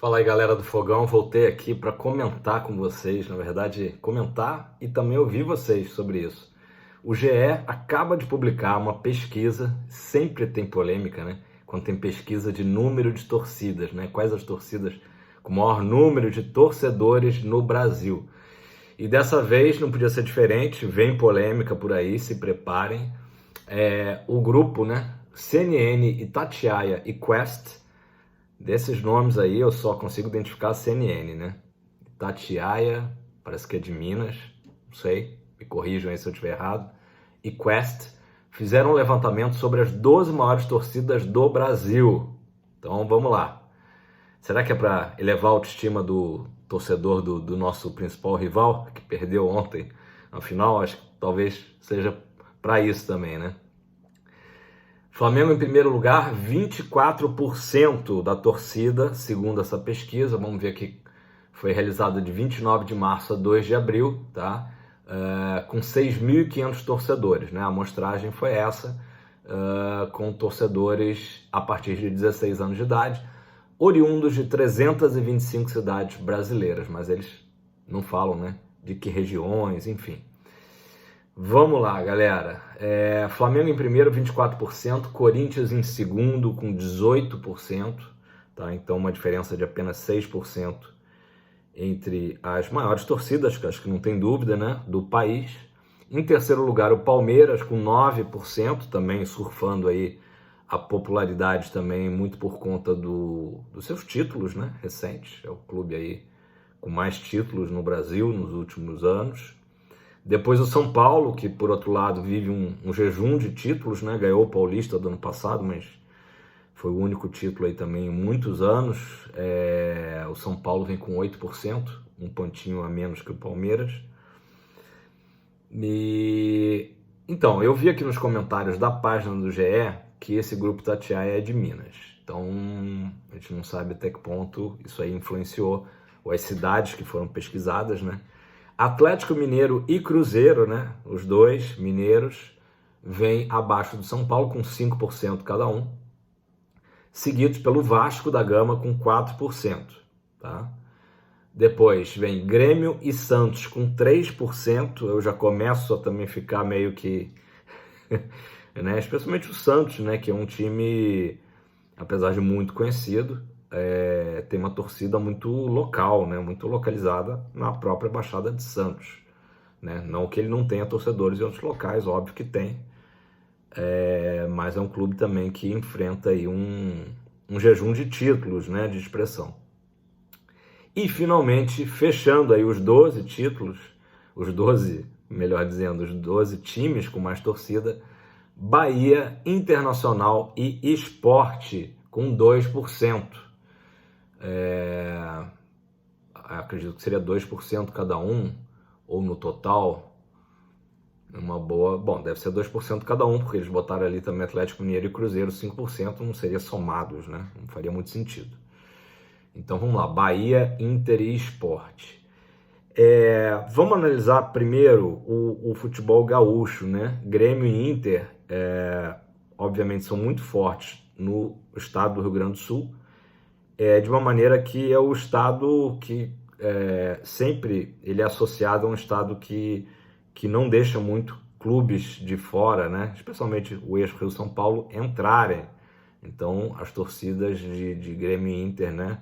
Fala aí, galera do Fogão, voltei aqui para comentar com vocês, na verdade, comentar e também ouvir vocês sobre isso. O GE acaba de publicar uma pesquisa, sempre tem polêmica, né? Quando tem pesquisa de número de torcidas, né? Quais as torcidas com maior número de torcedores no Brasil. E dessa vez não podia ser diferente, vem polêmica por aí, se preparem. O grupo, né? CNN, Itatiaia e Quest. Desses nomes aí eu só consigo identificar a CNN, né? Itatiaia, parece que é de Minas, não sei, me corrijam aí se eu estiver errado. E Quest fizeram um levantamento sobre as 12 maiores torcidas do Brasil. Então vamos lá. Será que é para elevar a autoestima do torcedor do nosso principal rival, que perdeu ontem na final? Acho que talvez seja para isso também, né? Flamengo em primeiro lugar, 24% da torcida, segundo essa pesquisa. Vamos ver aqui, foi realizada de 29 de março a 2 de abril, tá? Com 6.500 torcedores, né? A amostragem foi essa, com torcedores a partir de 16 anos de idade, oriundos de 325 cidades brasileiras, mas eles não falam, né? De que regiões, enfim. Vamos lá, galera. Flamengo em primeiro, 24%, Corinthians em segundo, com 18%, tá? Então, uma diferença de apenas 6% entre as maiores torcidas, que acho que não tem dúvida, né, do país. Em terceiro lugar, o Palmeiras, com 9%, também surfando aí a popularidade também, muito por conta dos seus títulos, né, recentes. É o clube aí com mais títulos no Brasil nos últimos anos. Depois o São Paulo, que por outro lado vive um jejum de títulos, né? Ganhou o Paulista do ano passado, mas foi o único título aí também em muitos anos. O São Paulo vem com 8%, um pontinho a menos que o Palmeiras. Então, eu vi aqui nos comentários da página do GE que esse grupo Tatiaia é de Minas. Então, a gente não sabe até que ponto isso aí influenciou, ou as cidades que foram pesquisadas, né? Atlético Mineiro e Cruzeiro, né? Os dois mineiros vêm abaixo do São Paulo com 5% cada um, seguidos pelo Vasco da Gama com 4%, tá? Depois vem Grêmio e Santos com 3%. Eu já começo a também ficar meio que, né? Especialmente o Santos, né? Que é um time, apesar de muito conhecido, tem uma torcida muito local, né? Muito localizada na própria Baixada de Santos, né? Não que ele não tenha torcedores em outros locais, óbvio que tem, mas é um clube também que enfrenta aí um jejum de títulos, né? De expressão. E finalmente, fechando aí os 12 títulos, os 12, melhor dizendo, os 12 times com mais torcida, Bahia, Internacional e Sport com 2%. Acredito que seria 2% cada um, ou no total, uma boa... Bom, deve ser 2% cada um, porque eles botaram ali também Atlético Mineiro e Cruzeiro, 5%, não seria somados, né? Não faria muito sentido. Então vamos lá, Bahia, Inter e Sport. Vamos analisar primeiro o futebol gaúcho, né? Grêmio e Inter, obviamente, são muito fortes no estado do Rio Grande do Sul, de uma maneira que é o estado que sempre ele é associado a um estado que não deixa muito clubes de fora, né? Especialmente o eixo Rio-São Paulo, entrarem. Então, as torcidas de Grêmio e Inter, né?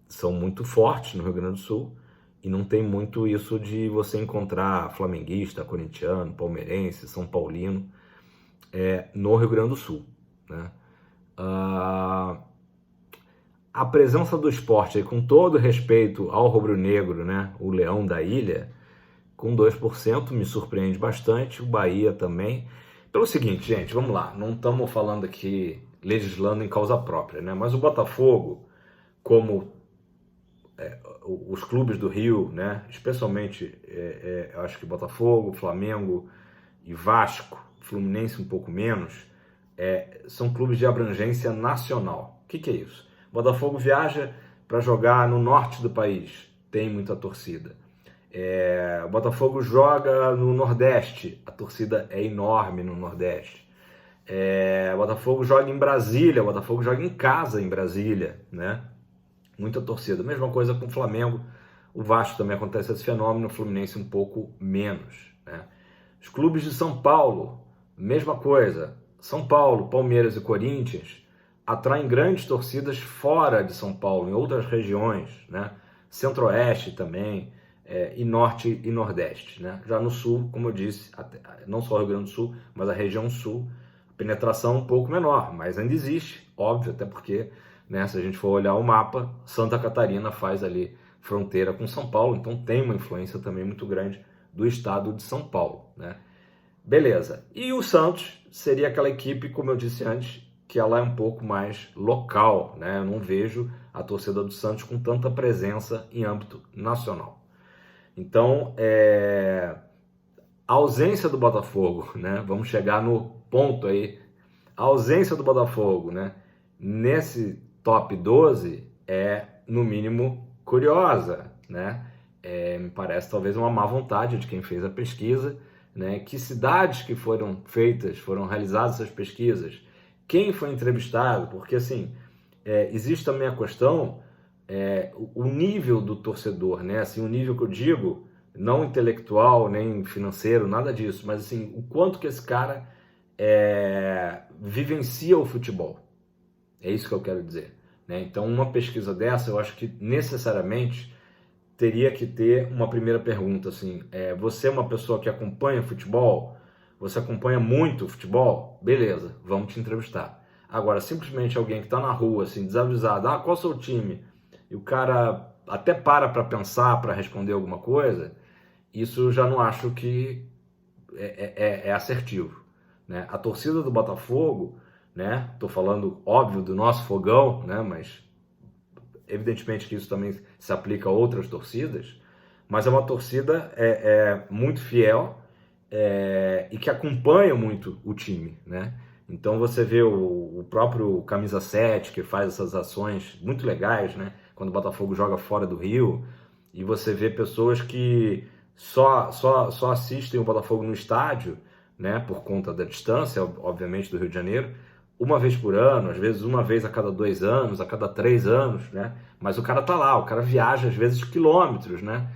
São muito fortes no Rio Grande do Sul e não tem muito isso de você encontrar flamenguista, corintiano, palmeirense, são paulino no Rio Grande do Sul, né? A presença do Sport, com todo respeito ao rubro-negro, né, o Leão da Ilha, com 2%, me surpreende bastante, o Bahia também. Pelo seguinte, gente, vamos lá, não estamos falando aqui legislando em causa própria, né, mas o Botafogo, como os clubes do Rio, né, especialmente, eu acho que Botafogo, Flamengo e Vasco, Fluminense um pouco menos, são clubes de abrangência nacional. O que é isso? Botafogo viaja para jogar no norte do país, tem muita torcida. Botafogo joga no Nordeste, a torcida é enorme no Nordeste. O Botafogo joga em Brasília, o Botafogo joga em casa em Brasília, né? Muita torcida. Mesma coisa com o Flamengo. O Vasco também acontece esse fenômeno, o Fluminense um pouco menos, né? Os clubes de São Paulo, mesma coisa. São Paulo, Palmeiras e Corinthians atraem grandes torcidas fora de São Paulo, em outras regiões, né? Centro-Oeste também, e Norte e Nordeste, né? Já no Sul, como eu disse, não só o Rio Grande do Sul, mas a região Sul, a penetração um pouco menor, mas ainda existe, óbvio, até porque, né, se a gente for olhar o mapa, Santa Catarina faz ali fronteira com São Paulo, então tem uma influência também muito grande do estado de São Paulo, né? Beleza. E o Santos seria aquela equipe, como eu disse antes, que ela é um pouco mais local, né? Eu não vejo a torcida do Santos com tanta presença em âmbito nacional. Então, a ausência do Botafogo, né? Vamos chegar no ponto aí. A ausência do Botafogo, né? Nesse top 12 é, no mínimo, curiosa, né? Me parece talvez uma má vontade de quem fez a pesquisa, né? Que cidades que foram realizadas essas pesquisas, quem foi entrevistado, porque assim, existe também a questão, o nível do torcedor, né? Assim, o nível que eu digo, não intelectual, nem financeiro, nada disso, mas assim, o quanto que esse cara vivencia o futebol. É isso que eu quero dizer, né? Então, uma pesquisa dessa, eu acho que necessariamente teria que ter uma primeira pergunta, assim, você é uma pessoa que acompanha futebol? Você acompanha muito futebol? Beleza, vamos te entrevistar. Agora, simplesmente alguém que está na rua, assim, desavisado, qual é o seu time? E o cara até para pensar, para responder alguma coisa, isso eu já não acho que é assertivo, né? A torcida do Botafogo, né? Tô falando, óbvio, do nosso fogão, né? Mas evidentemente que isso também se aplica a outras torcidas, mas é uma torcida muito fiel e que acompanha muito o time, né? Então você vê o próprio Camisa 7, que faz essas ações muito legais, né? Quando o Botafogo joga fora do Rio, e você vê pessoas que só assistem o Botafogo no estádio, né? Por conta da distância, obviamente, do Rio de Janeiro, uma vez por ano, às vezes uma vez a cada 2 anos, a cada 3 anos, né? Mas o cara tá lá, o cara viaja às vezes quilômetros, né?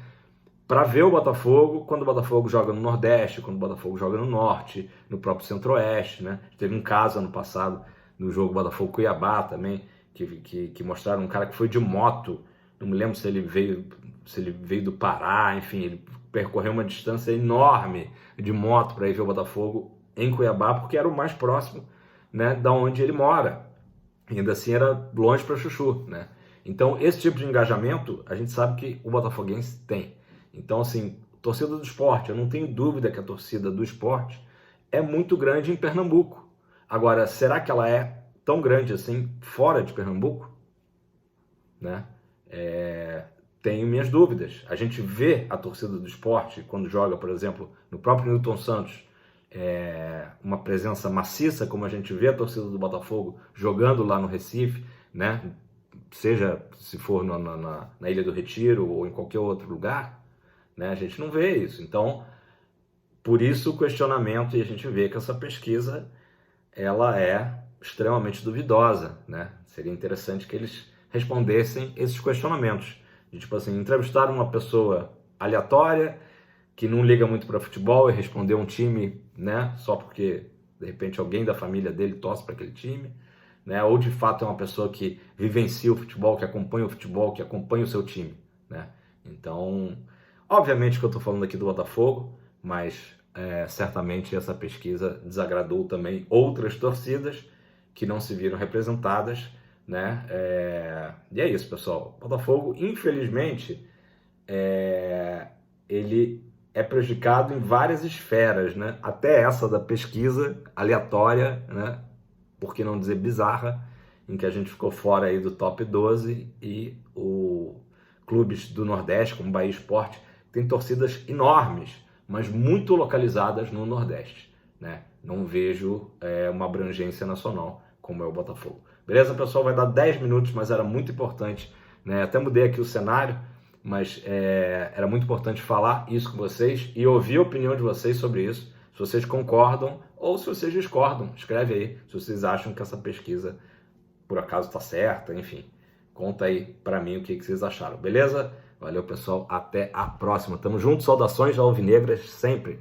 Para ver o Botafogo quando o Botafogo joga no Nordeste, quando o Botafogo joga no Norte, no próprio Centro-Oeste, né? Teve um caso ano passado no jogo Botafogo-Cuiabá também, que mostraram um cara que foi de moto, não me lembro se ele veio do Pará, enfim, ele percorreu uma distância enorme de moto para ir ver o Botafogo em Cuiabá, porque era o mais próximo, né, da onde ele mora. E ainda assim era longe para chuchu, né? Então, esse tipo de engajamento, a gente sabe que o botafoguense tem. Então, assim, torcida do esporte, eu não tenho dúvida que a torcida do esporte é muito grande em Pernambuco. Agora, será que ela é tão grande assim fora de Pernambuco? Né? Tenho minhas dúvidas. A gente vê a torcida do esporte quando joga, por exemplo, no próprio Newton Santos, uma presença maciça, como a gente vê a torcida do Botafogo jogando lá no Recife, né? Seja se for na Ilha do Retiro ou em qualquer outro lugar, né? A gente não vê isso. Então, por isso o questionamento, e a gente vê que essa pesquisa ela é extremamente duvidosa, né? Seria interessante que eles respondessem esses questionamentos. De, tipo assim, entrevistar uma pessoa aleatória que não liga muito para futebol e responder um time, né? Só porque de repente alguém da família dele torce para aquele time, né? Ou de fato é uma pessoa que vivencia o futebol, que acompanha o futebol, que acompanha o seu time, né? Então, obviamente que eu estou falando aqui do Botafogo, mas certamente essa pesquisa desagradou também outras torcidas que não se viram representadas, né? E é isso, pessoal. O Botafogo, infelizmente, ele é prejudicado em várias esferas, né? Até essa da pesquisa aleatória, né? Por que não dizer bizarra, em que a gente ficou fora aí do top 12 e o clubes do Nordeste, como Bahia Esporte, tem torcidas enormes, mas muito localizadas no Nordeste, né? Não vejo uma abrangência nacional como é o Botafogo. Beleza, pessoal? Vai dar 10 minutos, mas era muito importante, né? Até mudei aqui o cenário, mas era muito importante falar isso com vocês e ouvir a opinião de vocês sobre isso, se vocês concordam ou se vocês discordam, escreve aí se vocês acham que essa pesquisa por acaso está certa, enfim. Conta aí para mim o que vocês acharam, beleza? Valeu, pessoal, até a próxima. Tamo junto, saudações alvinegras sempre.